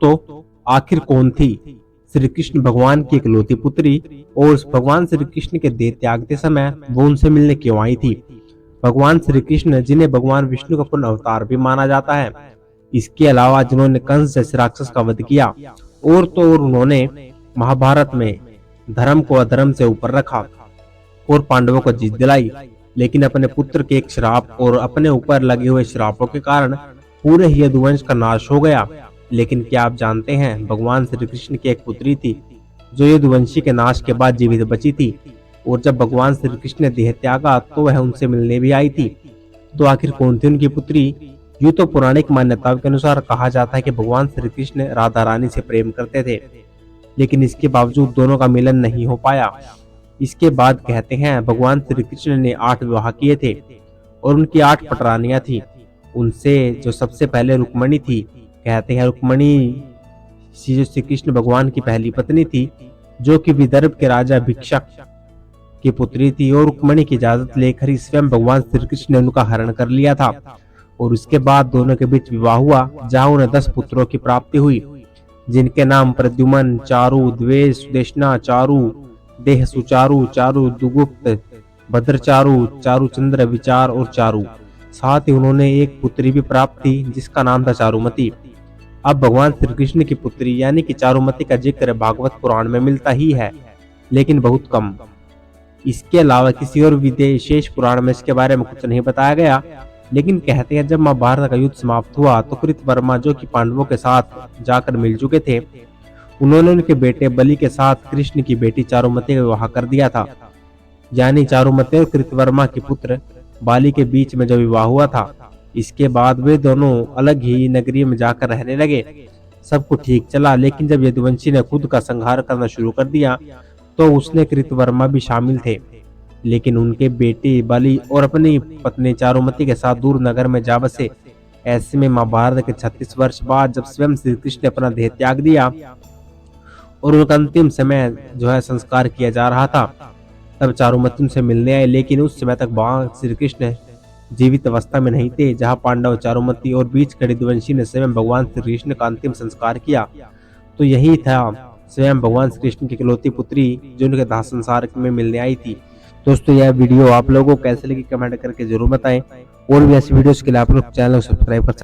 दोस्तों, आखिर कौन थी श्री कृष्ण भगवान की इकलौती पुत्री और भगवान श्री कृष्ण के देह त्यागते समय वो उनसे मिलने क्यों आई थी? भगवान श्री कृष्ण, जिन्हें भगवान विष्णु का पूर्ण अवतार भी माना जाता है, इसके अलावा जिन्होंने कंस जैसे राक्षस का वध किया और तो और उन्होंने महाभारत में धर्म को अधर्म से ऊपर रखा और पांडवों को जीत दिलाई, लेकिन अपने पुत्र के एक श्राप और अपने ऊपर लगे हुए श्रापों के कारण पूरे यदुवंश का नाश हो गया। लेकिन क्या आप जानते हैं, भगवान श्री कृष्ण की एक पुत्री थी जो यदुवंशी के नाश के बाद जीवित बची थी, और जब भगवान श्री कृष्ण ने देह त्यागा तो वह उनसे मिलने भी आई थी। तो आखिर कौन थी उनकी पुत्री? यूं तो पौराणिक मान्यताओं के अनुसार कहा जाता है कि भगवान श्री कृष्ण राधा रानी से प्रेम करते थे, लेकिन इसके बावजूद दोनों का मिलन नहीं हो पाया। इसके बाद कहते हैं भगवान श्री कृष्ण ने 8 विवाह किए थे और उनकी 8 पटरानियां थी। उनसे जो सबसे पहले रुक्मणी थी, कहते हैं रुक्मणी श्री कृष्ण भगवान की पहली पत्नी थी, जो कि विदर्भ के राजा भिक्षक की पुत्री थी, और रुक्मणी की इजाजत लेकर ही स्वयं भगवान श्री कृष्ण ने उनका हरण कर लिया था। और उसके बाद दोनों के बीच विवाह हुआ, जहां उन्हें 10 पुत्रों की प्राप्ति हुई, जिनके नाम प्रद्युमन, चारु, द्वेष, सुदेशना, चारु, देह सुचारु, चारु दुगुप्त, भद्रचारु, चारुचंद्र, विचार और चारु। साथ ही उन्होंने एक पुत्री भी प्राप्त थी जिसका नाम था चारुमती। अब भगवान श्री कृष्ण की पुत्री यानी कि चारुमती का जिक्र भागवत पुराण में मिलता ही है, लेकिन बहुत कम। इसके अलावा किसी और विशेष पुराण में इसके बारे में कुछ नहीं बताया गया। लेकिन कहते हैं जब महाभारत का युद्ध समाप्त हुआ तो कृतवर्मा, जो कि पांडवों के साथ जाकर मिल चुके थे, उन्होंने उनके बेटे बलि के साथ कृष्ण की बेटी चारुमती का विवाह कर दिया था। यानी चारुमती और कृतवर्मा के पुत्र बाली के बीच में जो विवाह हुआ था, इसके बाद वे दोनों अलग ही नगरी में जाकर रहने लगे। सब कुछ ठीक चला, लेकिन जब यदुवंशी ने खुद का संहार करना शुरू कर दिया तो उसने कृतवर्मा भी शामिल थे, लेकिन उनके बेटे बलि और अपनी पत्नी चारुमती के साथ दूर नगर में जा बसे। ऐसे में महाभारत के 36 वर्ष बाद जब स्वयं श्री कृष्ण ने अपना देह त्याग दिया और उनका अंतिम समय जो है संस्कार किया जा रहा था, तब चारुमती उनसे मिलने आए, लेकिन उस समय तक भगवान श्री कृष्ण जीवित अवस्था में नहीं थे। जहां पांडव, चारुमती और बीच खड़े यदुवंशी ने स्वयं भगवान श्री कृष्ण का अंतिम संस्कार किया। तो यही था स्वयं भगवान श्री कृष्ण की इकलौती पुत्री जो उनके दाह संसार में मिलने आई थी। दोस्तों, यह वीडियो आप लोगों को कैसे लगी कमेंट करके जरूर बताएं, और भी ऐसी वीडियोस के लिए आप लोग चैनल को सब्सक्राइब कर